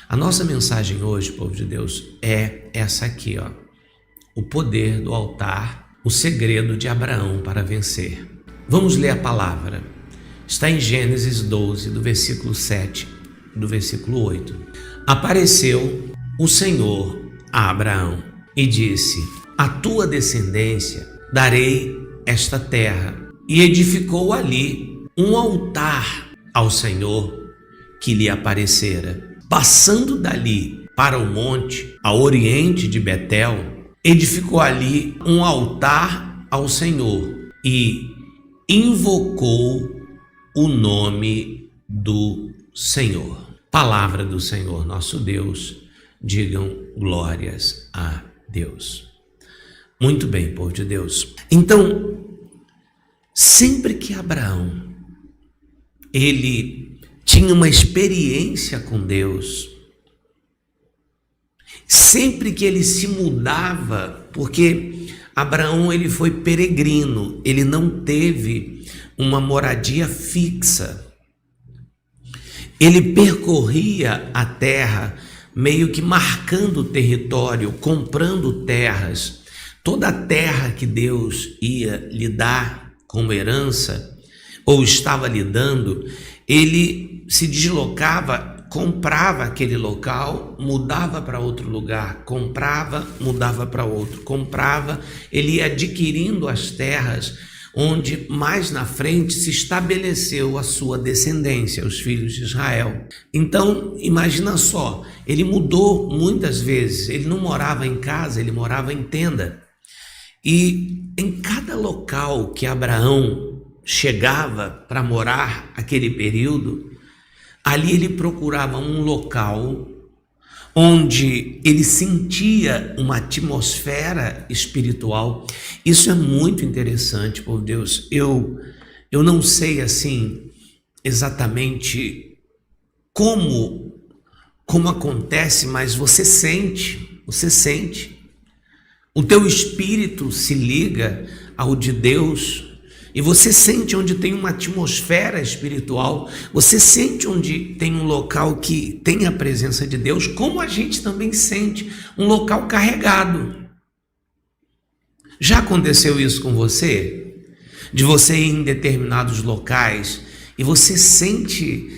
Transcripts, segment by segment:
A nossa mensagem hoje, povo de Deus, é essa aqui, ó. O poder do altar, o segredo de Abraão para vencer. Vamos ler a palavra. Está em Gênesis 12, do versículo 7, do versículo 8. Apareceu o Senhor a Abraão e disse: a tua descendência darei esta terra. E edificou ali um altar ao Senhor que lhe aparecera. Passando dali para o monte, a oriente de Betel, edificou ali um altar ao Senhor e invocou o nome do Senhor. Palavra do Senhor nosso Deus, digam glórias a Deus. Muito bem, povo de Deus. Então, sempre que Abraão, ele tinha uma experiência com Deus, sempre que ele se mudava, porque Abraão ele foi peregrino, ele não teve uma moradia fixa, ele percorria a terra meio que marcando o território, comprando terras. Toda a terra que Deus ia lhe dar como herança, ou estava lhe dando, ele se deslocava, comprava aquele local, mudava para outro lugar, comprava, mudava para outro, comprava, ele ia adquirindo as terras onde mais na frente se estabeleceu a sua descendência, os filhos de Israel. Então, imagina só, ele mudou muitas vezes, ele não morava em casa, ele morava em tenda. E em cada local que Abraão chegava para morar aquele período, ali ele procurava um local onde ele sentia uma atmosfera espiritual. Isso é muito interessante, por Deus. Eu não sei assim exatamente como acontece, mas você sente. O teu espírito se liga ao de Deus e você sente onde tem uma atmosfera espiritual, você sente onde tem um local que tem a presença de Deus, como a gente também sente um local carregado. Já aconteceu isso com você? De você ir em determinados locais e você sente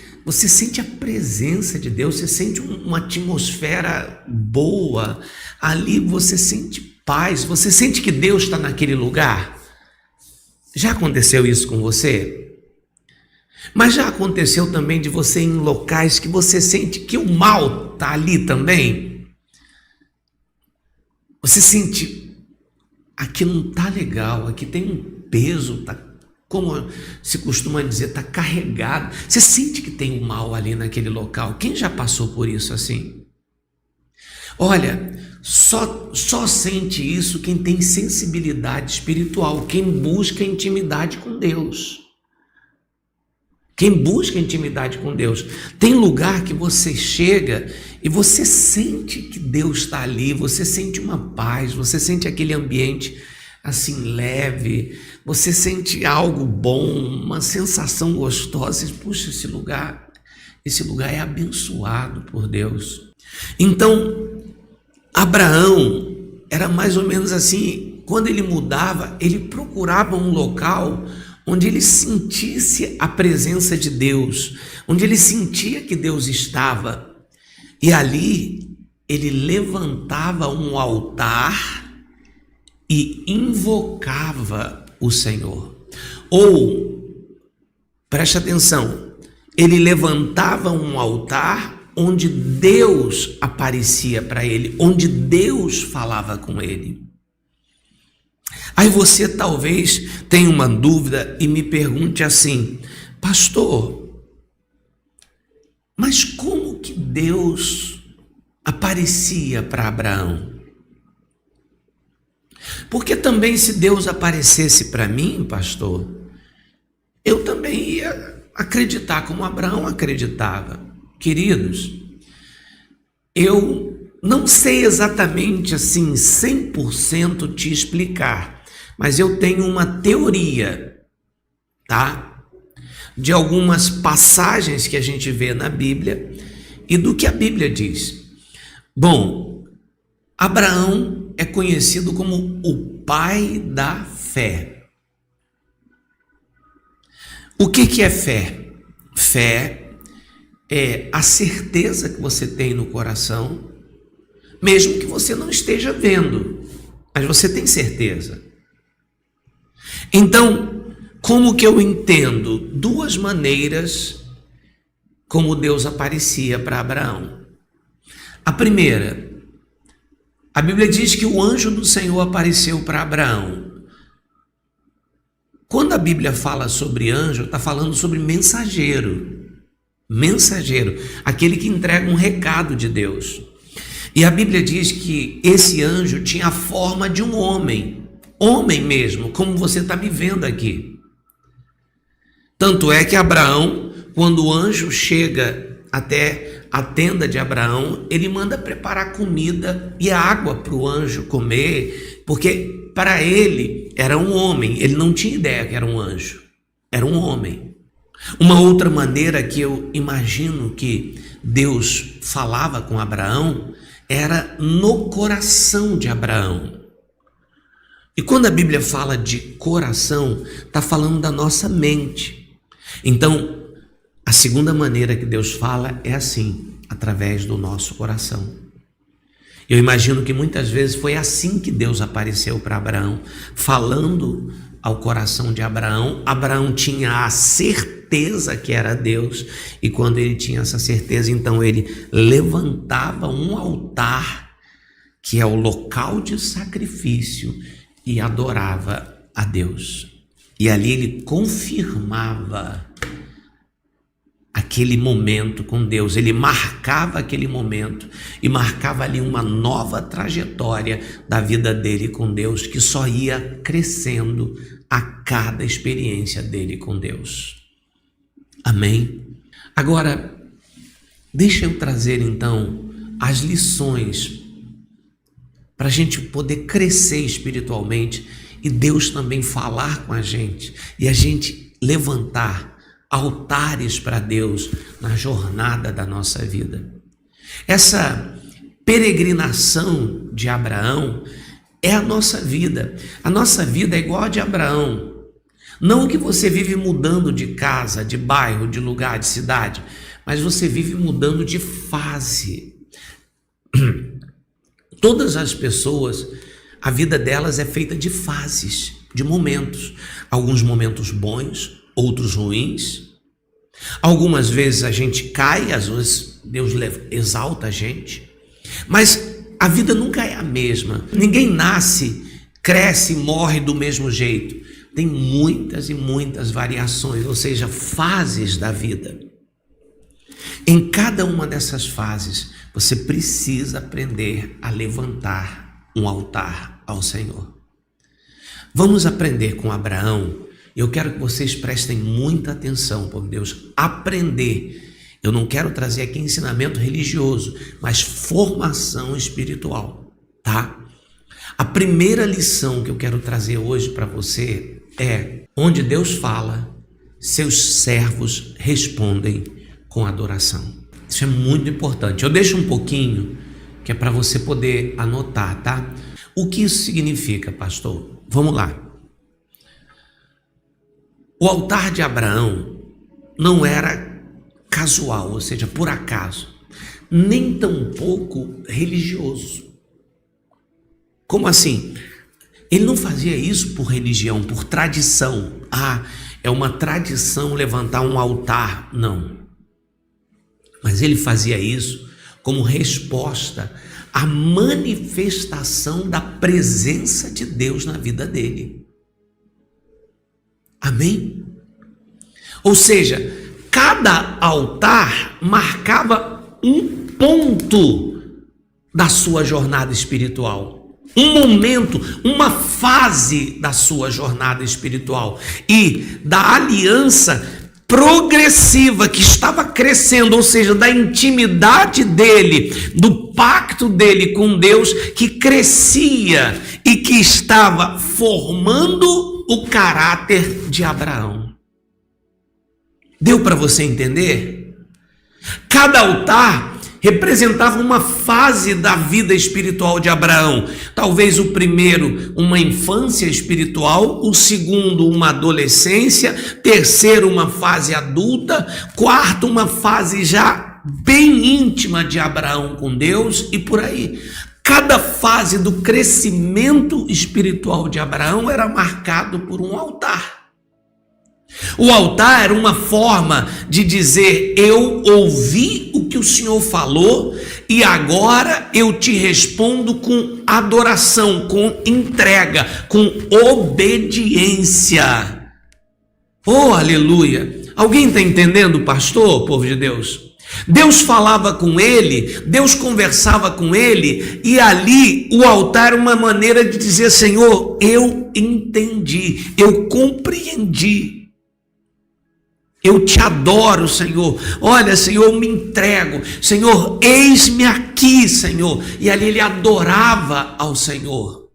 a presença de Deus, você sente uma atmosfera boa, ali você sente paz, você sente que Deus está naquele lugar. Já aconteceu isso com você? Mas já aconteceu também de você ir em locais que você sente que o mal está ali também? Você sente, aqui não está legal, aqui tem um peso, tá, como se costuma dizer, está carregado. Você sente que tem um mal ali naquele local. Quem já passou por isso assim? Olha, só sente isso quem tem sensibilidade espiritual, quem busca intimidade com Deus. Quem busca intimidade com Deus. Tem lugar que você chega e você sente que Deus está ali, você sente uma paz, você sente aquele ambiente assim leve, você sente algo bom, uma sensação gostosa. Puxa, esse lugar é abençoado por Deus. Então, Abraão era mais ou menos assim, quando ele mudava, ele procurava um local onde ele sentisse a presença de Deus, onde ele sentia que Deus estava, e ali ele levantava um altar e invocava o Senhor. Ou, preste atenção, ele levantava um altar onde Deus aparecia para ele, onde Deus falava com ele. Aí você talvez tenha uma dúvida e me pergunte assim: pastor, mas como que Deus aparecia para Abraão? Porque também se Deus aparecesse para mim, pastor, eu também ia acreditar como Abraão acreditava. Queridos, eu não sei exatamente assim 100% te explicar, mas eu tenho uma teoria, tá? De algumas passagens que a gente vê na Bíblia e do que a Bíblia diz. Bom, Abraão é conhecido como o pai da fé. O que é fé? Fé é a certeza que você tem no coração, mesmo que você não esteja vendo, mas você tem certeza. Então, como que eu entendo duas maneiras como Deus aparecia para Abraão? A primeira, a Bíblia diz que o anjo do Senhor apareceu para Abraão. Quando a Bíblia fala sobre anjo, está falando sobre mensageiro. Mensageiro, aquele que entrega um recado de Deus. E a Bíblia diz que esse anjo tinha a forma de um homem, homem mesmo, como você está me vendo aqui. Tanto é que Abraão, quando o anjo chega até a tenda de Abraão, ele manda preparar comida e água para o anjo comer, porque para ele era um homem, ele não tinha ideia que era um anjo, era um homem. Uma outra maneira que eu imagino que Deus falava com Abraão era no coração de Abraão. E quando a Bíblia fala de coração, está falando da nossa mente. Então, a segunda maneira que Deus fala é assim, através do nosso coração. Eu imagino que muitas vezes foi assim que Deus apareceu para Abraão, falando ao coração de Abraão. Abraão tinha a certeza que era Deus, e quando ele tinha essa certeza, então ele levantava um altar, que é o local de sacrifício, e adorava a Deus. E ali ele confirmava aquele momento com Deus, ele marcava aquele momento e marcava ali uma nova trajetória da vida dele com Deus, que só ia crescendo a cada experiência dele com Deus. Amém? Agora, deixa eu trazer então as lições para a gente poder crescer espiritualmente e Deus também falar com a gente e a gente levantar altares para Deus na jornada da nossa vida. Essa peregrinação de Abraão é a nossa vida. A nossa vida é igual a de Abraão. Não que você vive mudando de casa, de bairro, de lugar, de cidade, mas você vive mudando de fase. Todas as pessoas, a vida delas é feita de fases, de momentos. Alguns momentos bons, outros ruins. Algumas vezes a gente cai, às vezes Deus exalta a gente, mas a vida nunca é a mesma. Ninguém nasce, cresce e morre do mesmo jeito. Tem muitas e muitas variações, ou seja, fases da vida. Em cada uma dessas fases, você precisa aprender a levantar um altar ao Senhor. Vamos aprender com Abraão. Eu quero que vocês prestem muita atenção, por Deus, aprender. Eu não quero trazer aqui ensinamento religioso, mas formação espiritual, tá? A primeira lição que eu quero trazer hoje para você é: onde Deus fala, seus servos respondem com adoração. Isso é muito importante. Eu deixo um pouquinho, que é para você poder anotar, tá? O que isso significa, pastor? Vamos lá. O altar de Abraão não era casual, ou seja, por acaso, nem tampouco religioso. Como assim? Ele não fazia isso por religião, por tradição. Ah, é uma tradição levantar um altar. Não. Mas ele fazia isso como resposta à manifestação da presença de Deus na vida dele. Amém? Ou seja, cada altar marcava um ponto da sua jornada espiritual, um momento, uma fase da sua jornada espiritual e da aliança progressiva que estava crescendo, ou seja, da intimidade dele, do pacto dele com Deus, que crescia e que estava formando o caráter de Abraão. Deu para você entender? Cada altar representava uma fase da vida espiritual de Abraão. Talvez o primeiro, uma infância espiritual, o segundo, uma adolescência, terceiro, uma fase adulta, quarto, uma fase já bem íntima de Abraão com Deus e por aí. Cada fase do crescimento espiritual de Abraão era marcado por um altar. O altar era uma forma de dizer: eu ouvi o que o Senhor falou e agora eu te respondo com adoração, com entrega, com obediência. Oh, aleluia! Alguém está entendendo, pastor, povo de Deus? Deus falava com ele, Deus conversava com ele, e ali o altar era uma maneira de dizer: Senhor, eu entendi, eu compreendi. Eu te adoro, Senhor. Olha, Senhor, eu me entrego. Senhor, eis-me aqui, Senhor. E ali ele adorava ao Senhor.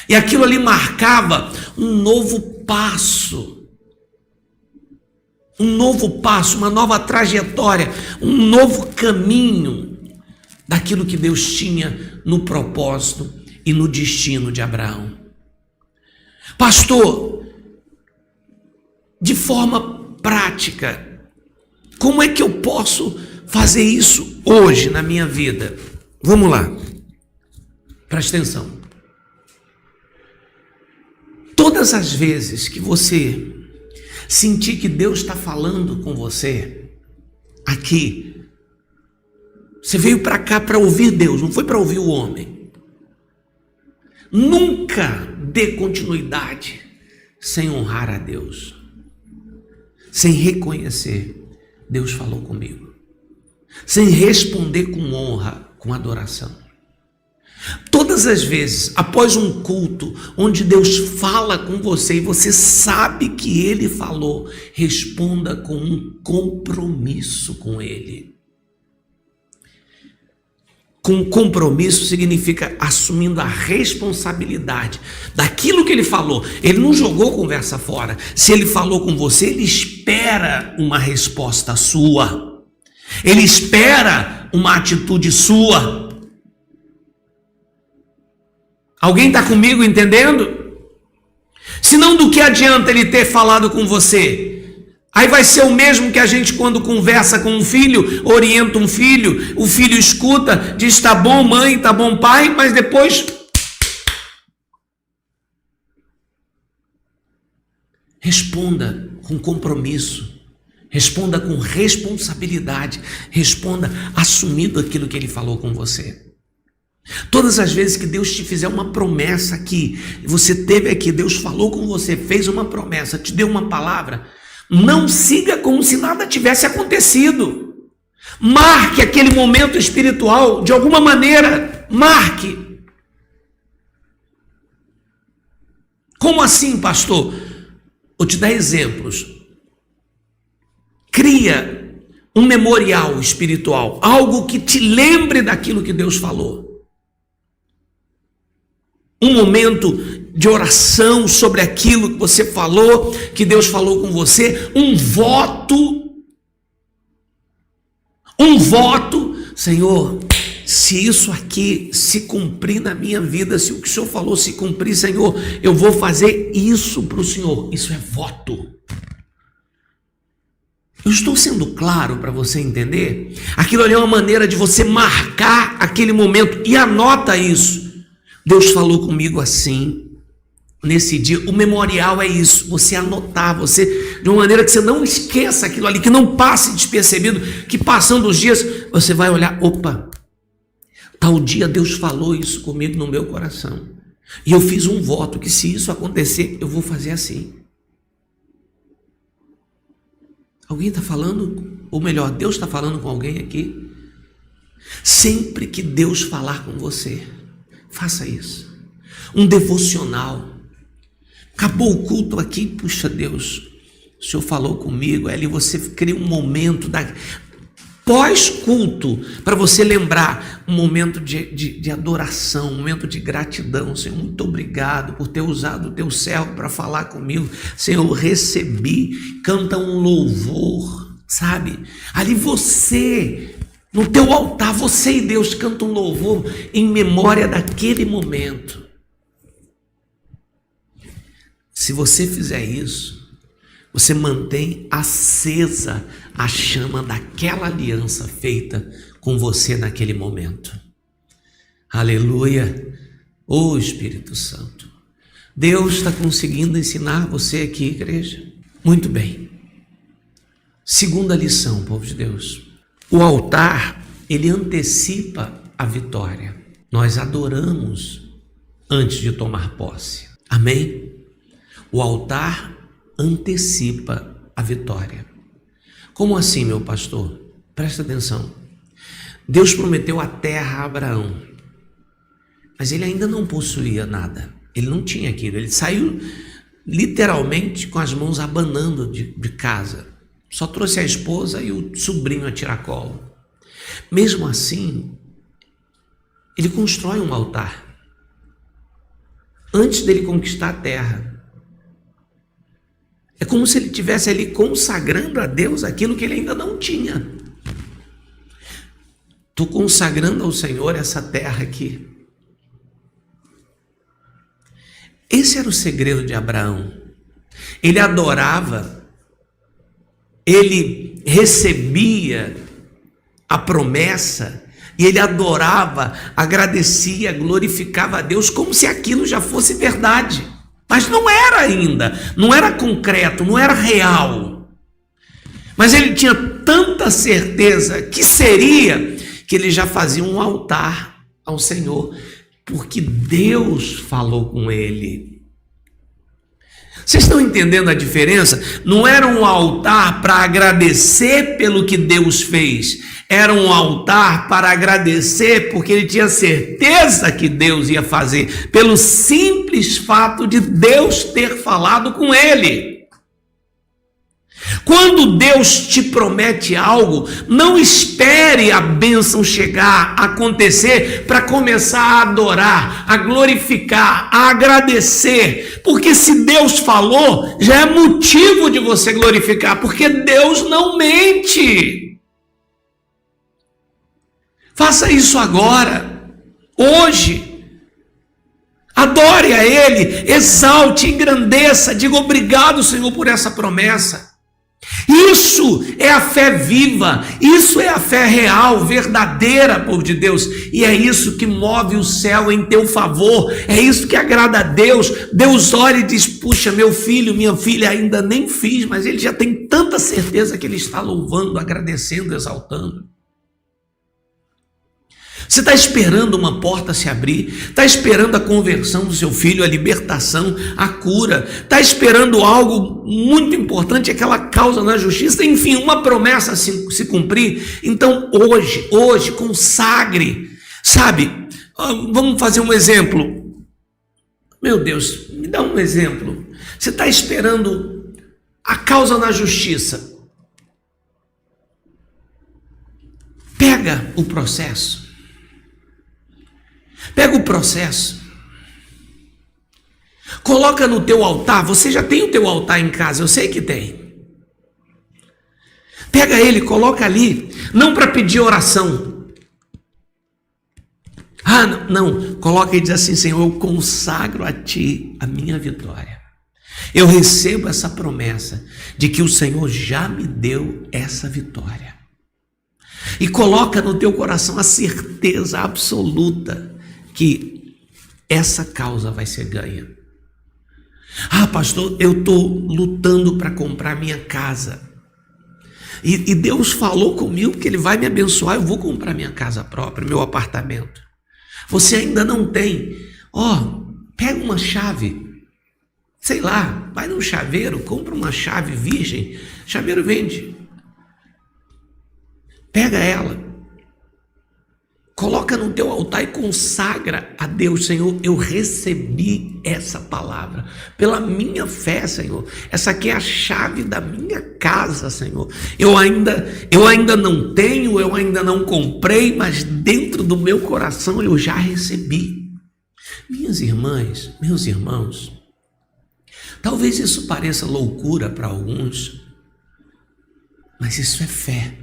E aquilo ali marcava um novo passo. Um novo passo, uma nova trajetória, um novo caminho daquilo que Deus tinha no propósito e no destino de Abraão. Pastor, de forma prática, como é que eu posso fazer isso hoje na minha vida? Vamos lá, presta atenção. Todas as vezes que você sentir que Deus está falando com você, aqui, você veio para cá para ouvir Deus, não foi para ouvir o homem. Nunca dê continuidade sem honrar a Deus, sem reconhecer: Deus falou comigo, sem responder com honra, com adoração. Todas as vezes, após um culto, onde Deus fala com você e você sabe que Ele falou, responda com um compromisso com Ele. Com compromisso significa assumindo a responsabilidade daquilo que Ele falou. Ele não jogou conversa fora. Se Ele falou com você, Ele espera uma resposta sua. Ele espera uma atitude sua. Alguém está comigo entendendo? Senão, do que adianta Ele ter falado com você? Aí vai ser o mesmo que a gente, quando conversa com um filho, orienta um filho, o filho escuta, diz: tá bom mãe, tá bom pai, mas depois responda com compromisso, responda com responsabilidade, responda assumindo aquilo que Ele falou com você. Todas as vezes que Deus te fizer uma promessa aqui, você teve aqui, Deus falou com você, fez uma promessa, te deu uma palavra, não siga como se nada tivesse acontecido. Marque aquele momento espiritual de alguma maneira. Marque. Como assim, pastor? Vou te dar exemplos. Cria um memorial espiritual, algo que te lembre daquilo que Deus falou. Um momento de oração sobre aquilo que você falou, que Deus falou com você, um voto, Senhor, se isso aqui se cumprir na minha vida, se o que o Senhor falou se cumprir, Senhor, eu vou fazer isso para o Senhor. Isso é voto. Eu estou sendo claro para você entender? Aquilo ali é uma maneira de você marcar aquele momento, e anota isso. Deus falou comigo assim, nesse dia. O memorial é isso, você anotar, você, de uma maneira que você não esqueça aquilo ali, que não passe despercebido, que passando os dias, você vai olhar: opa, tal dia Deus falou isso comigo no meu coração, e eu fiz um voto, que se isso acontecer, eu vou fazer assim. Alguém está falando? Ou melhor, Deus está falando com alguém aqui? Sempre que Deus falar com você, faça isso. Um devocional. Acabou o culto aqui, puxa Deus, o Senhor falou comigo. Ali você cria um momento pós-culto, para você lembrar, um momento de adoração, um momento de gratidão. Senhor, muito obrigado por ter usado o teu servo para falar comigo. Senhor, eu recebi. Canta um louvor, sabe? Ali você No teu altar, você e Deus cantam um louvor em memória daquele momento. Se você fizer isso, você mantém acesa a chama daquela aliança feita com você naquele momento. Aleluia! Ô Espírito Santo, Deus está conseguindo ensinar você aqui, igreja. Muito bem. Segunda lição, povo de Deus. O altar, ele antecipa a vitória. Nós adoramos antes de tomar posse. Amém? O altar antecipa a vitória. Como assim, meu pastor? Presta atenção. Deus prometeu a terra a Abraão, mas ele ainda não possuía nada. Ele não tinha aquilo. Ele saiu literalmente com as mãos abanando de casa. Só trouxe a esposa e o sobrinho a tiracolo. Mesmo assim, ele constrói um altar antes dele conquistar a terra. É como se ele estivesse ali consagrando a Deus aquilo que ele ainda não tinha. Estou consagrando ao Senhor essa terra aqui. Esse era o segredo de Abraão. Ele adorava, ele recebia a promessa, e ele adorava, agradecia, glorificava a Deus como se aquilo já fosse verdade. Mas não era ainda, não era concreto, não era real. Mas ele tinha tanta certeza que seria, que ele já fazia um altar ao Senhor, porque Deus falou com ele. Vocês estão entendendo a diferença? Não era um altar para agradecer pelo que Deus fez, era um altar para agradecer porque ele tinha certeza que Deus ia fazer, pelo simples fato de Deus ter falado com ele. Quando Deus te promete algo, não espere a bênção chegar, acontecer, para começar a adorar, a glorificar, a agradecer, porque se Deus falou, já é motivo de você glorificar, porque Deus não mente. Faça isso agora, hoje. Adore a Ele, exalte, engrandeça, diga obrigado, Senhor, por essa promessa. Isso é a fé viva, isso é a fé real, verdadeira, povo de Deus, e é isso que move o céu em teu favor, é isso que agrada a Deus. Deus olha e diz: puxa, meu filho, minha filha, ainda nem fiz, mas ele já tem tanta certeza que ele está louvando, agradecendo, exaltando. Você está esperando uma porta se abrir, está esperando a conversão do seu filho, a libertação, a cura, está esperando algo muito importante, aquela causa na justiça, enfim, uma promessa se cumprir. Então hoje, consagre, sabe? Vamos fazer um exemplo. Meu Deus, me dá um exemplo. Você está esperando a causa na justiça. Pega o processo. Pega o processo, coloca no teu altar. Você já tem o teu altar em casa, eu sei que tem. Pega ele, coloca ali, não para pedir oração. Não, coloca e diz assim: Senhor, eu consagro a Ti a minha vitória. Eu recebo essa promessa de que o Senhor já me deu essa vitória. E coloca no teu coração a certeza absoluta que essa causa vai ser ganha. Pastor, eu estou lutando para comprar minha casa. E Deus falou comigo que Ele vai me abençoar, eu vou comprar minha casa própria, meu apartamento. Você ainda não tem. Pega uma chave, sei lá, vai num chaveiro, compra uma chave virgem, chaveiro vende. Pega ela. Coloca no teu altar e consagra a Deus: Senhor, eu recebi essa palavra pela minha fé, Senhor. Essa aqui é a chave da minha casa, Senhor. Eu ainda não tenho, eu ainda não comprei, mas dentro do meu coração eu já recebi. Minhas irmãs, meus irmãos, talvez isso pareça loucura para alguns, mas isso é fé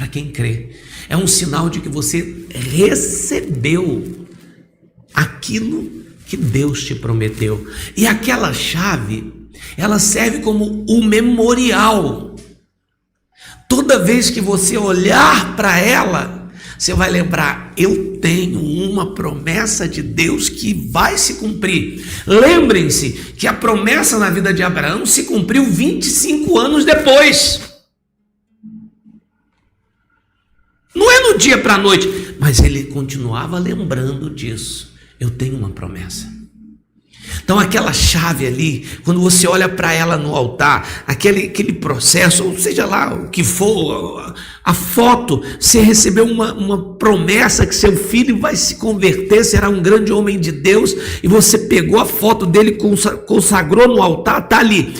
para quem crê. É um sinal de que você recebeu aquilo que Deus te prometeu. E aquela chave, ela serve como um memorial. Toda vez que você olhar para ela, você vai lembrar: eu tenho uma promessa de Deus que vai se cumprir. Lembrem-se que a promessa na vida de Abraão se cumpriu 25 anos depois. Não é no dia para a noite, mas ele continuava lembrando disso. Eu tenho uma promessa. Então aquela chave ali, quando você olha para ela no altar, aquele processo, ou seja lá o que for, a foto, você recebeu uma promessa que seu filho vai se converter, será um grande homem de Deus, e você pegou a foto dele, consagrou no altar, está ali,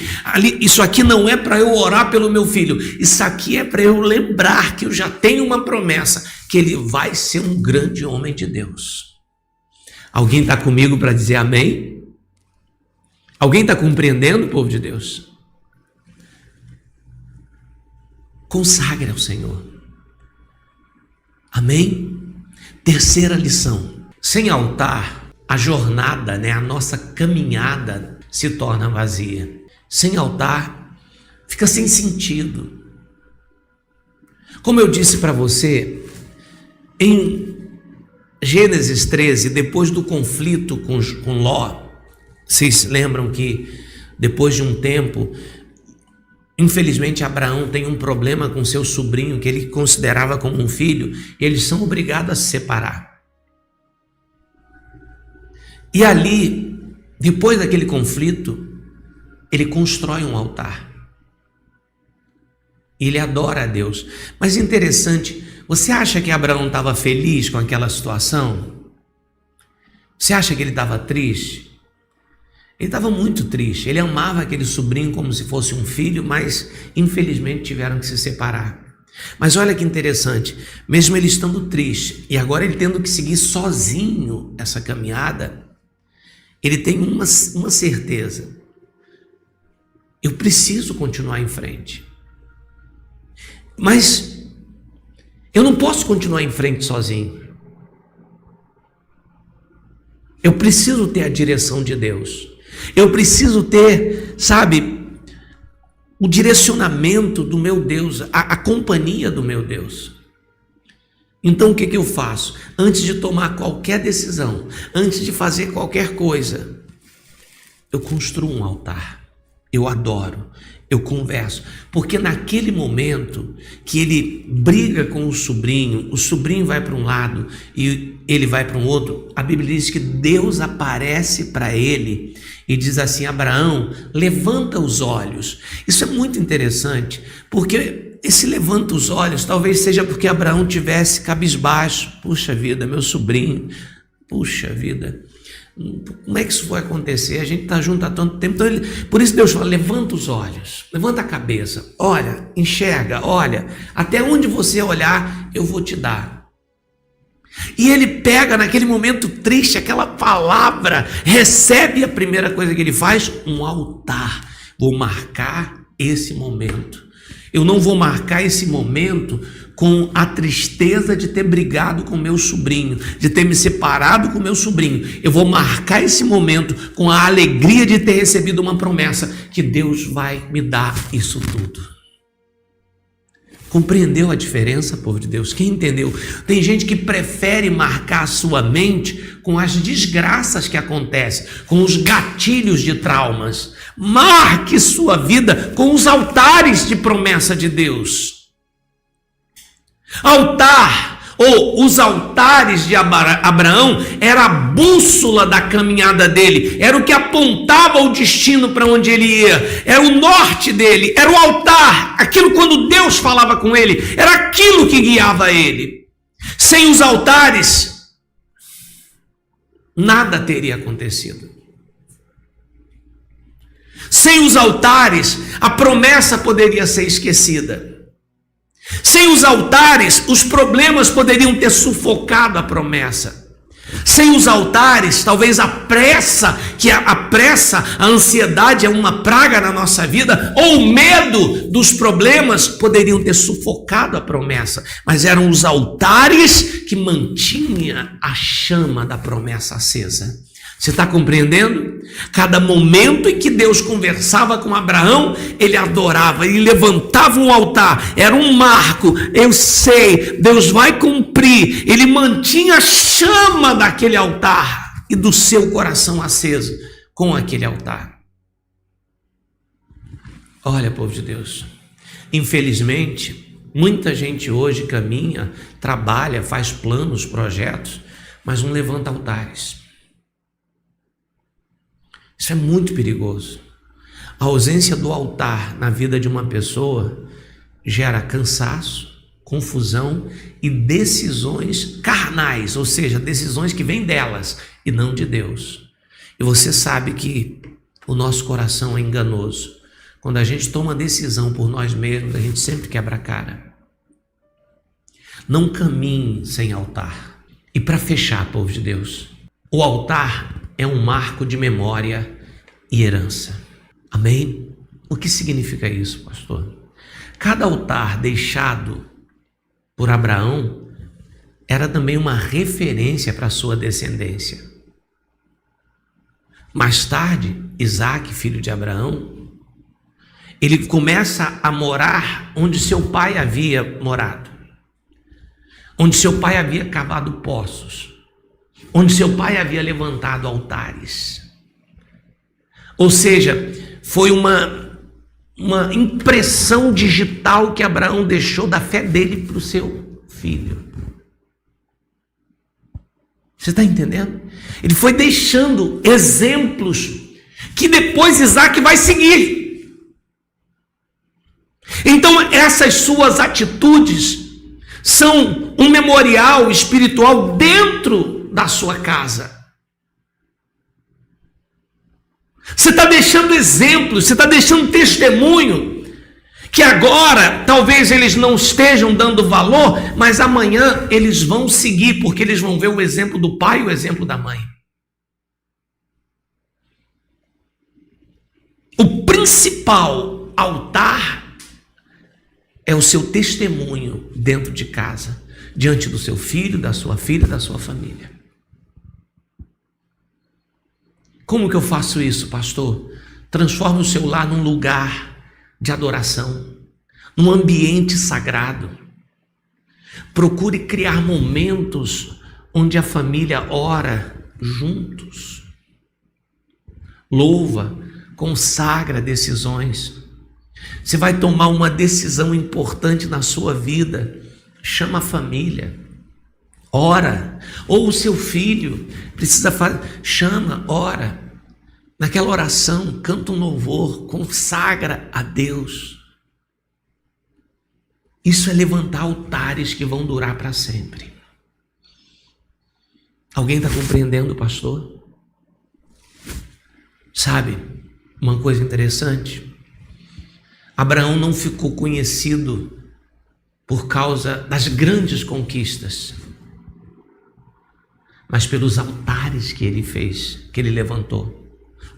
isso aqui não é para eu orar pelo meu filho, isso aqui é para eu lembrar que eu já tenho uma promessa, que ele vai ser um grande homem de Deus. Alguém está comigo para dizer amém? Alguém está compreendendo, povo de Deus? Consagre ao Senhor. Amém? Terceira lição. Sem altar, a jornada, a nossa caminhada se torna vazia. Sem altar, fica sem sentido. Como eu disse para você, em Gênesis 13, depois do conflito com Ló, vocês lembram que depois de um tempo, infelizmente Abraão tem um problema com seu sobrinho que ele considerava como um filho, e eles são obrigados a se separar. E ali, depois daquele conflito, ele constrói um altar. Ele adora a Deus. Mas interessante, você acha que Abraão estava feliz com aquela situação? Você acha que ele estava triste? Ele estava muito triste. Ele amava aquele sobrinho como se fosse um filho, mas infelizmente tiveram que se separar. Mas olha que interessante, mesmo ele estando triste e agora ele tendo que seguir sozinho essa caminhada, ele tem uma certeza: eu preciso continuar em frente. Mas eu não posso continuar em frente sozinho. Eu preciso ter a direção de Deus. Eu preciso ter, o direcionamento do meu Deus, a companhia do meu Deus. Então o que eu faço? Antes de tomar qualquer decisão, antes de fazer qualquer coisa, eu construo um altar. Eu adoro, eu converso, porque naquele momento que ele briga com o sobrinho vai para um lado e ele vai para um outro, a Bíblia diz que Deus aparece para ele e diz assim: Abraão, levanta os olhos. Isso é muito interessante, porque esse levanta os olhos talvez seja porque Abraão tivesse cabisbaixo. Puxa vida, meu sobrinho, puxa vida, como é que isso vai acontecer? A gente está junto há tanto tempo. Então por isso Deus fala: levanta os olhos, levanta a cabeça, olha, enxerga, olha, até onde você olhar eu vou te dar. E ele pega naquele momento triste aquela palavra, recebe a primeira coisa que ele faz, um altar. Vou marcar esse momento. Eu não vou marcar esse momento com a tristeza de ter brigado com meu sobrinho, de ter me separado com meu sobrinho. Eu vou marcar esse momento com a alegria de ter recebido uma promessa que Deus vai me dar isso tudo. Compreendeu a diferença, povo de Deus? Quem entendeu? Tem gente que prefere marcar a sua mente com as desgraças que acontecem, com os gatilhos de traumas. Marque sua vida com os altares de promessa de Deus. Altar, ou os altares de Abraão, era a bússola da caminhada dele, era o que apontava o destino para onde ele ia, era o norte dele, era o altar, aquilo quando Deus falava com ele, era aquilo que guiava ele. Sem os altares, nada teria acontecido. Sem os altares, a promessa poderia ser esquecida. Sem os altares, os problemas poderiam ter sufocado a promessa. Sem os altares, talvez a pressa, a ansiedade é uma praga na nossa vida, ou o medo dos problemas poderiam ter sufocado a promessa, mas eram os altares que mantinham a chama da promessa acesa. Você está compreendendo? Cada momento em que Deus conversava com Abraão, ele adorava, ele levantava um altar, era um marco, eu sei, Deus vai cumprir, ele mantinha a chama daquele altar e do seu coração aceso com aquele altar. Olha, povo de Deus, infelizmente, muita gente hoje caminha, trabalha, faz planos, projetos, mas não levanta altares. Isso é muito perigoso. A ausência do altar na vida de uma pessoa gera cansaço, confusão e decisões carnais, ou seja, decisões que vêm delas e não de Deus. E você sabe que o nosso coração é enganoso. Quando a gente toma decisão por nós mesmos, a gente sempre quebra a cara. Não caminhe sem altar. E para fechar, povo de Deus, o altar é um marco de memória e herança. Amém? O que significa isso, pastor? Cada altar deixado por Abraão era também uma referência para a sua descendência. Mais tarde, Isaac, filho de Abraão, ele começa a morar onde seu pai havia morado, onde seu pai havia cavado poços, onde seu pai havia levantado altares. Ou seja, foi uma impressão digital que Abraão deixou da fé dele para o seu filho. Você está entendendo? Ele foi deixando exemplos que depois Isaac vai seguir. Então essas suas atitudes são um memorial espiritual dentro da sua casa. Você está deixando exemplos, você está deixando testemunho, que agora talvez eles não estejam dando valor, mas amanhã eles vão seguir, porque eles vão ver o exemplo do pai e o exemplo da mãe. O principal altar é o seu testemunho dentro de casa, diante do seu filho, da sua filha, da sua família. Como que eu faço isso, pastor? Transforme o seu lar num lugar de adoração, num ambiente sagrado. Procure criar momentos onde a família ora juntos. Louva, consagra decisões. Você vai tomar uma decisão importante na sua vida, chama a família, ora. Ou o seu filho precisa fazer, chama, ora. Naquela oração, canta um louvor, consagra a Deus. Isso é levantar altares que vão durar para sempre. Alguém está compreendendo, pastor? Sabe, uma coisa interessante, Abraão não ficou conhecido por causa das grandes conquistas, mas pelos altares que ele fez, que ele levantou,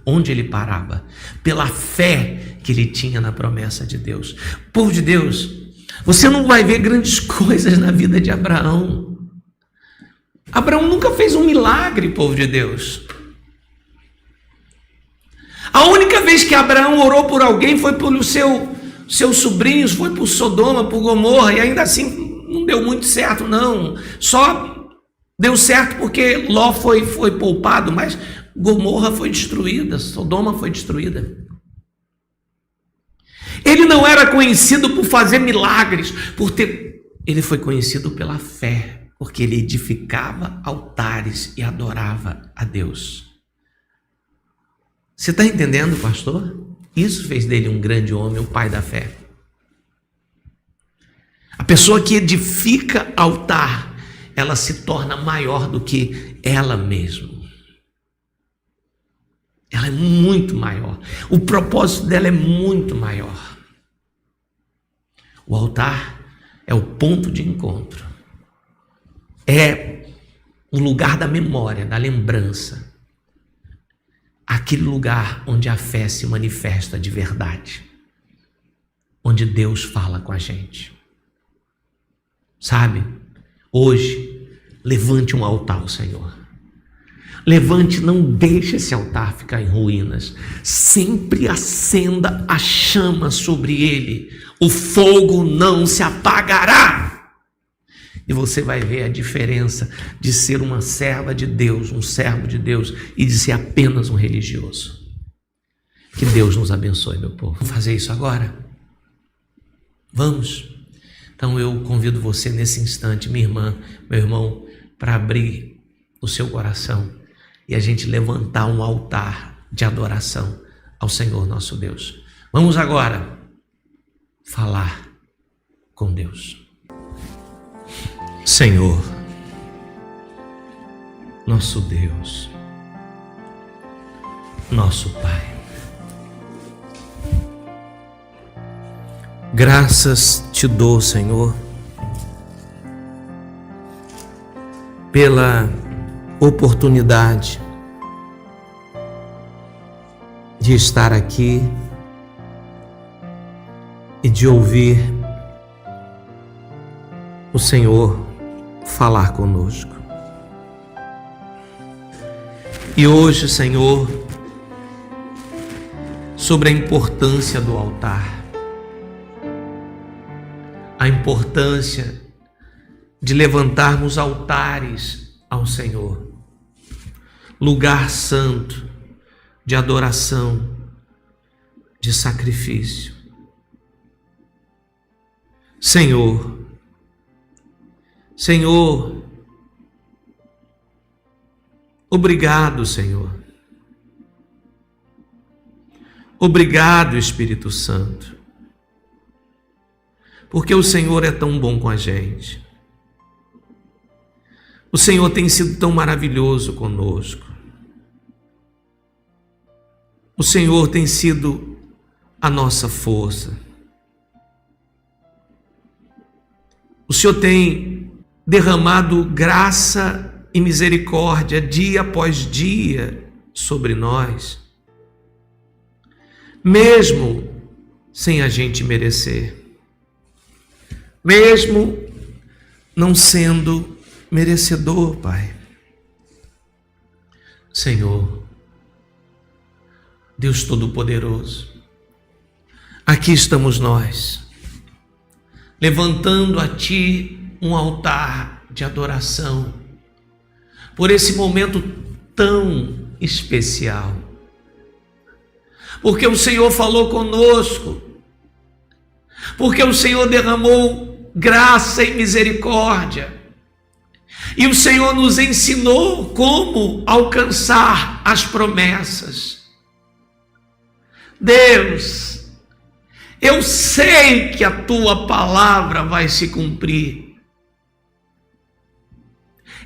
onde ele parava, pela fé que ele tinha na promessa de Deus. Povo de Deus, você não vai ver grandes coisas na vida de Abraão. Abraão nunca fez um milagre, povo de Deus. A única vez que Abraão orou por alguém foi pelos seus sobrinhos, foi por Sodoma, por Gomorra, e ainda assim não deu muito certo, não. Só deu certo porque Ló foi poupado, mas Gomorra foi destruída, Sodoma foi destruída. Ele não era conhecido por fazer milagres, ele foi conhecido pela fé, porque ele edificava altares e adorava a Deus. Você está entendendo, pastor? Isso fez dele um grande homem, o pai da fé. A pessoa que edifica altar, ela se torna maior do que ela mesma. Ela é muito maior. O propósito dela é muito maior. O altar é o ponto de encontro. É o lugar da memória, da lembrança, aquele lugar onde a fé se manifesta de verdade, onde Deus fala com a gente. Sabe, hoje, levante um altar ao Senhor. Levante, não deixe esse altar ficar em ruínas. Sempre acenda a chama sobre ele. O fogo não se apagará. E você vai ver a diferença de ser uma serva de Deus, um servo de Deus, e de ser apenas um religioso. Que Deus nos abençoe, meu povo. Vamos fazer isso agora? Vamos? Então eu convido você nesse instante, minha irmã, meu irmão, para abrir o seu coração e a gente levantar um altar de adoração ao Senhor nosso Deus. Vamos agora falar com Deus. Senhor, nosso Deus, nosso Pai, graças te dou, Senhor, pela oportunidade de estar aqui e de ouvir o Senhor falar conosco. E hoje, Senhor, sobre a importância do altar, a importância de levantarmos altares ao Senhor, lugar santo de adoração, de sacrifício. Senhor, obrigado, Senhor. Obrigado, Espírito Santo, porque o Senhor é tão bom com a gente. O Senhor tem sido tão maravilhoso conosco. O Senhor tem sido a nossa força. O Senhor tem derramado graça e misericórdia dia após dia sobre nós, mesmo sem a gente merecer, mesmo não sendo merecedor, Pai. Senhor, Deus Todo-Poderoso, aqui estamos nós, levantando a Ti um altar de adoração, por esse momento tão especial, porque o Senhor falou conosco, porque o Senhor derramou graça e misericórdia, e o Senhor nos ensinou como alcançar as promessas. Deus, eu sei que a Tua palavra vai se cumprir.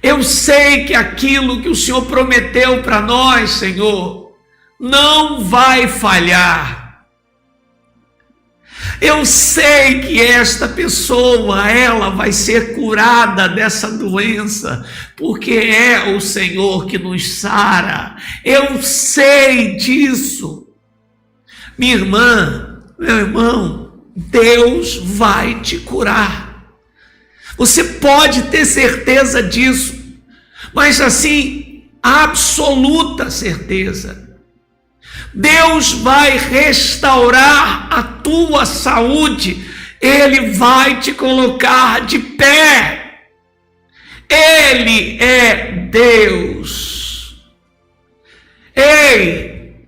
Eu sei que aquilo que o Senhor prometeu para nós, Senhor, não vai falhar. Eu sei que esta pessoa, ela vai ser curada dessa doença, porque é o Senhor que nos sara. Eu sei disso. Minha irmã, meu irmão, Deus vai te curar. Você pode ter certeza disso, mas assim, absoluta certeza. Deus vai restaurar a tua saúde, Ele vai te colocar de pé. Ele é Deus. Ei,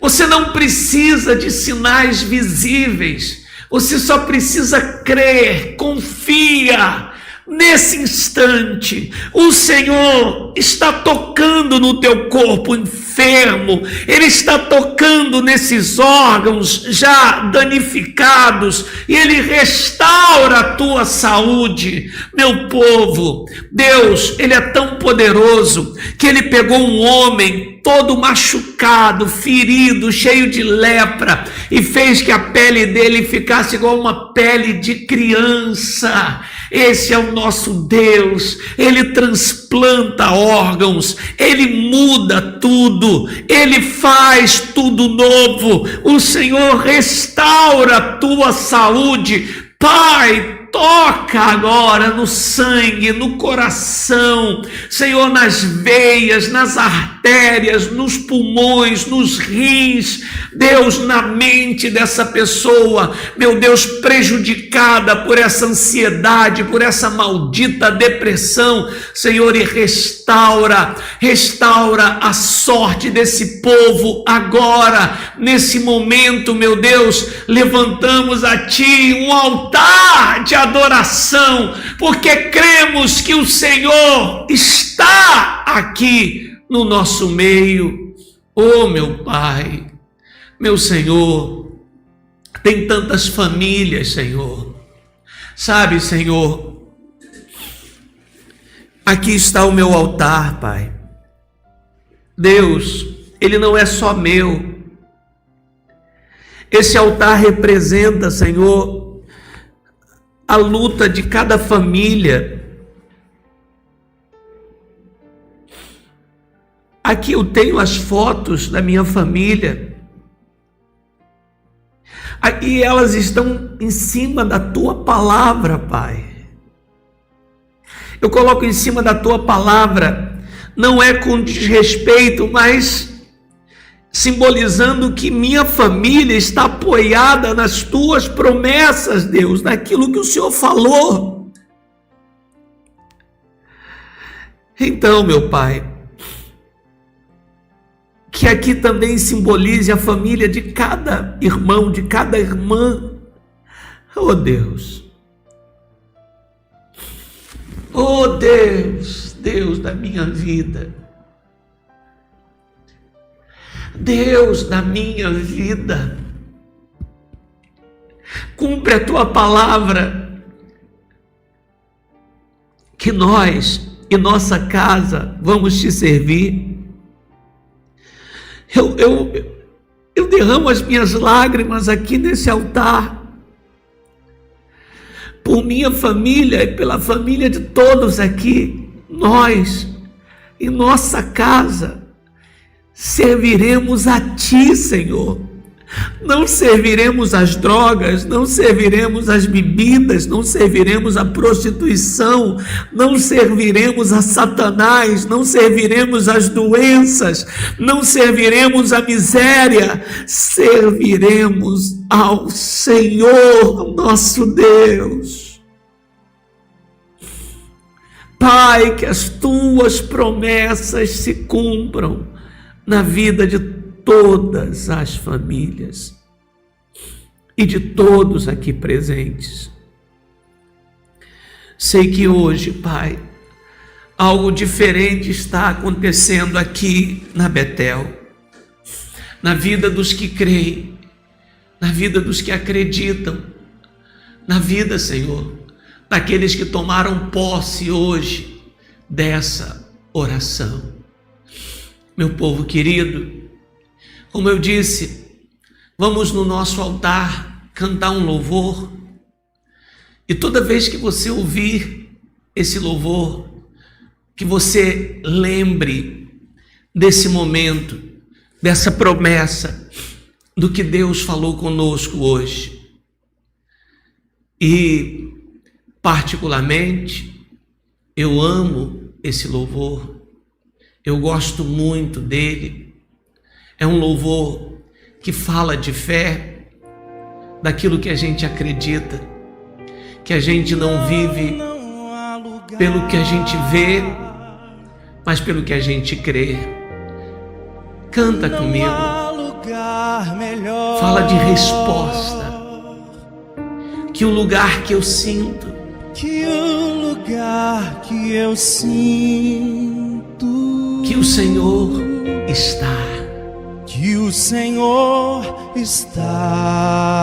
você não precisa de sinais visíveis, você só precisa crer, confia. Nesse instante, o Senhor está tocando no teu corpo enfermo, Ele está tocando nesses órgãos já danificados, e Ele restaura a tua saúde. Meu povo, Deus, Ele é tão poderoso, que Ele pegou um homem todo machucado, ferido, cheio de lepra, e fez que a pele dele ficasse igual uma pele de criança. Esse é o nosso Deus. Ele transplanta órgãos, Ele muda tudo, Ele faz tudo novo. O Senhor restaura a tua saúde. Pai, toca agora no sangue, no coração, Senhor, nas veias, nas artérias, nos pulmões, nos rins, Deus, na mente dessa pessoa, meu Deus, prejudicada por essa ansiedade, por essa maldita depressão, Senhor, e restaura a sorte desse povo agora, nesse momento, meu Deus, levantamos a Ti um altar de adoração, porque cremos que o Senhor está aqui no nosso meio. Oh, meu Pai, meu Senhor, tem tantas famílias, Senhor, sabe, Senhor, aqui está o meu altar, Pai. Deus, ele não é só meu, esse altar representa, Senhor, a luta de cada família. Aqui eu tenho as fotos da minha família. Aqui elas estão em cima da tua palavra, Pai. Eu coloco em cima da tua palavra, não é com desrespeito, mas simbolizando que minha família está apoiada nas tuas promessas, Deus, naquilo que o Senhor falou. Então, meu Pai, que aqui também simbolize a família de cada irmão, de cada irmã. Oh, Deus. Oh, Deus, Deus da minha vida. Deus da minha vida, cumpre a tua palavra, que nós e nossa casa vamos te servir. Eu derramo as minhas lágrimas aqui nesse altar, por minha família e pela família de todos aqui. Nós e nossa casa serviremos a Ti, Senhor. Não serviremos às drogas, não serviremos às bebidas, não serviremos à prostituição, não serviremos a Satanás, não serviremos às doenças, não serviremos à miséria, serviremos ao Senhor, nosso Deus. Pai, que as Tuas promessas se cumpram na vida de todas as famílias e de todos aqui presentes. Sei que hoje, Pai, algo diferente está acontecendo aqui na Betel, na vida dos que creem, na vida dos que acreditam, na vida, Senhor, daqueles que tomaram posse hoje dessa oração. Meu povo querido, como eu disse, vamos no nosso altar cantar um louvor, e toda vez que você ouvir esse louvor, que você lembre desse momento, dessa promessa, do que Deus falou conosco hoje. E, particularmente, eu amo esse louvor. Eu gosto muito dele. É um louvor que fala de fé, daquilo que a gente acredita, que a gente não vive pelo que a gente vê, mas pelo que a gente crê. Canta comigo. Fala de resposta. Que o lugar que eu sinto, que o lugar que eu sinto, que o Senhor está, que o Senhor está.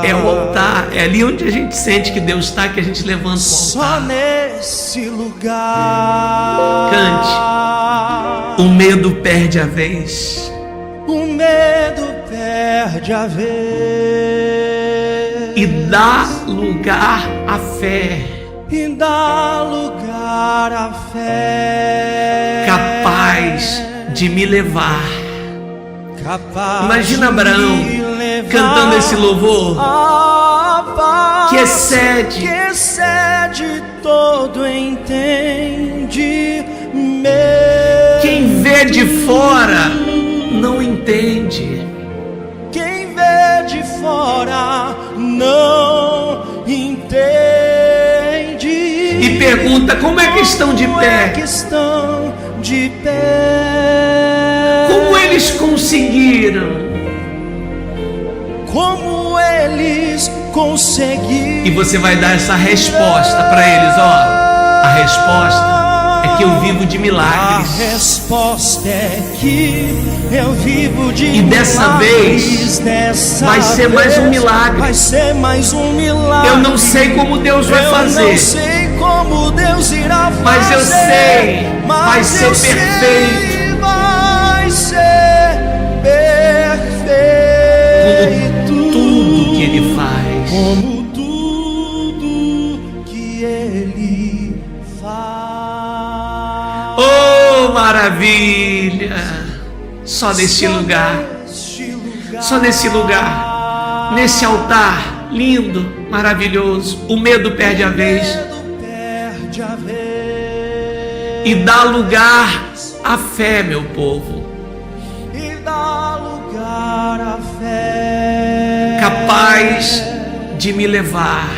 É o altar, é ali onde a gente sente que Deus está, que a gente levanta o altar. Só nesse lugar. Cante. O medo perde a vez. O medo perde a vez. E dá lugar à fé. e dá lugar à fé. Capaz de me levar. Capaz Imagina de Abraão me levar cantando esse louvor à paz que excede todo entendimento. quem vê de fora não entende. Quem vê de fora não entende. E pergunta: como é que estão de Como pé? é que estão de pé? Como eles conseguiram? Como eles conseguiram? E você vai dar essa resposta para eles, ó. A resposta é que eu vivo de milagres. A resposta é que eu vivo de E dessa vez vai ser mais um milagre. Vai ser mais um milagre. Eu não sei como Deus vai fazer. Eu não sei como Deus irá fazer. Mas eu sei, vai ser perfeito. Vai ser perfeito. Como tudo que Ele faz. Como tudo que Ele faz. Oh, maravilha! Só nesse lugar, só nesse lugar, nesse altar lindo, maravilhoso, o medo perde a vez e dá lugar à fé, meu povo. E dá lugar à fé. Capaz de me levar,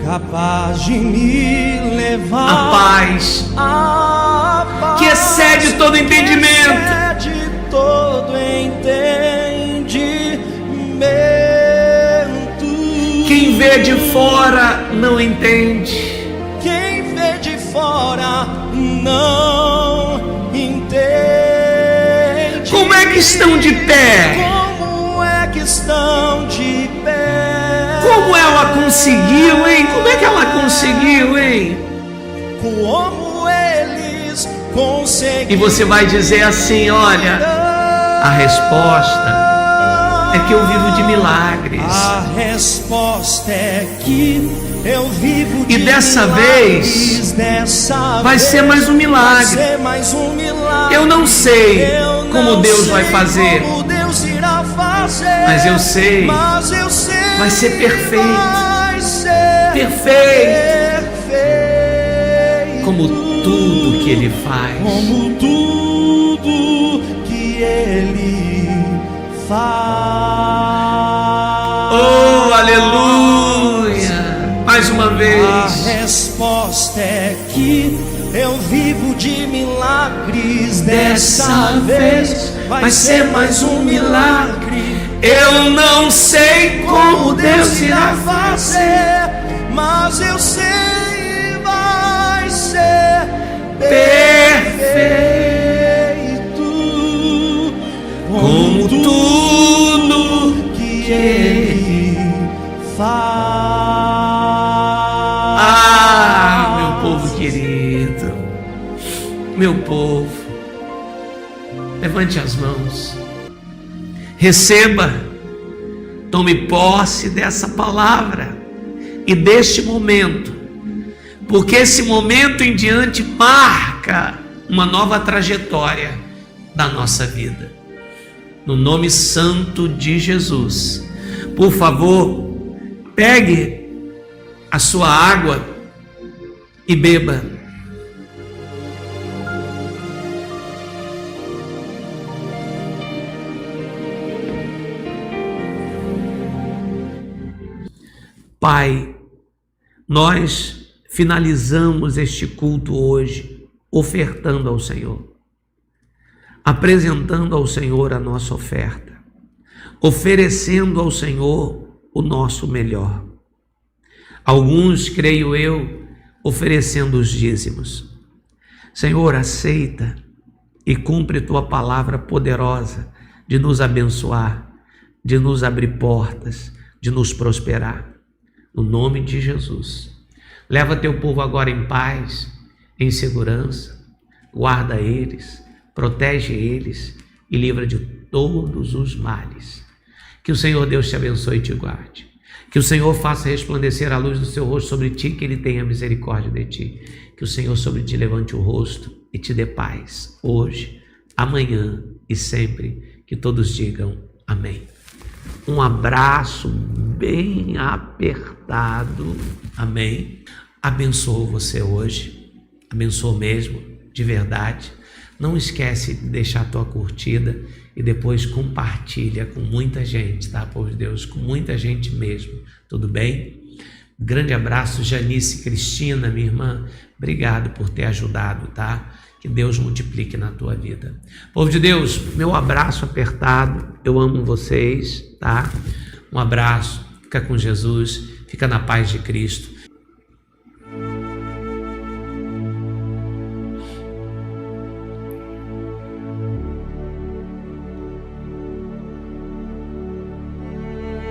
capaz de me levar a paz que excede todo entendimento. Excede todo entendimento. Quem vê de fora não entende. Quem vê de fora não entende. Como é que estão de pé? Como é que estão de pé? Como ela conseguiu, hein? Como é que ela conseguiu, hein? Como eles conseguiram. E você vai dizer assim: olha, a resposta é que eu vivo de milagres. A resposta é que eu vivo de e dessa milagres. vez vai ser mais um milagre. Vai ser mais um milagre. Eu não sei como Deus vai fazer, como Deus irá fazer, mas eu sei, vai ser perfeito. Vai ser perfeito. Como tudo que Ele faz. Como tudo que Ele faz. Oh, aleluia! Mais uma vez. A resposta é que eu vivo de milagres. Dessa vez vai ser mais um milagre. Eu não sei como Deus irá fazer, mas eu sei, vai ser perfeito. Como tudo que Ele faz. Ah, meu povo querido, meu povo, levante as mãos, receba, tome posse dessa palavra e deste momento, porque esse momento em diante marca uma nova trajetória da nossa vida. No nome santo de Jesus, por favor, pegue a sua água e beba. Pai, nós finalizamos este culto hoje ofertando ao Senhor, apresentando ao Senhor a nossa oferta, oferecendo ao Senhor o nosso melhor. Alguns, creio eu, oferecendo os dízimos. Senhor, aceita e cumpre tua palavra poderosa de nos abençoar, de nos abrir portas, de nos prosperar. No nome de Jesus. Leva teu povo agora em paz, em segurança, guarda eles, protege eles e livra de todos os males. Que o Senhor Deus te abençoe e te guarde. Que o Senhor faça resplandecer a luz do seu rosto sobre ti, que Ele tenha misericórdia de ti. Que o Senhor sobre ti levante o rosto e te dê paz, hoje, amanhã e sempre. Que todos digam amém. Um abraço bem apertado, amém. Abençoo você hoje, abençoo mesmo, de verdade. Não esquece de deixar a tua curtida e depois compartilha com muita gente, tá, povo de Deus? Com muita gente mesmo, tudo bem? Grande abraço, Janice Cristina, minha irmã, obrigado por ter ajudado, tá? Que Deus multiplique na tua vida. Povo de Deus, meu abraço apertado, eu amo vocês, tá? Um abraço, fica com Jesus, fica na paz de Cristo.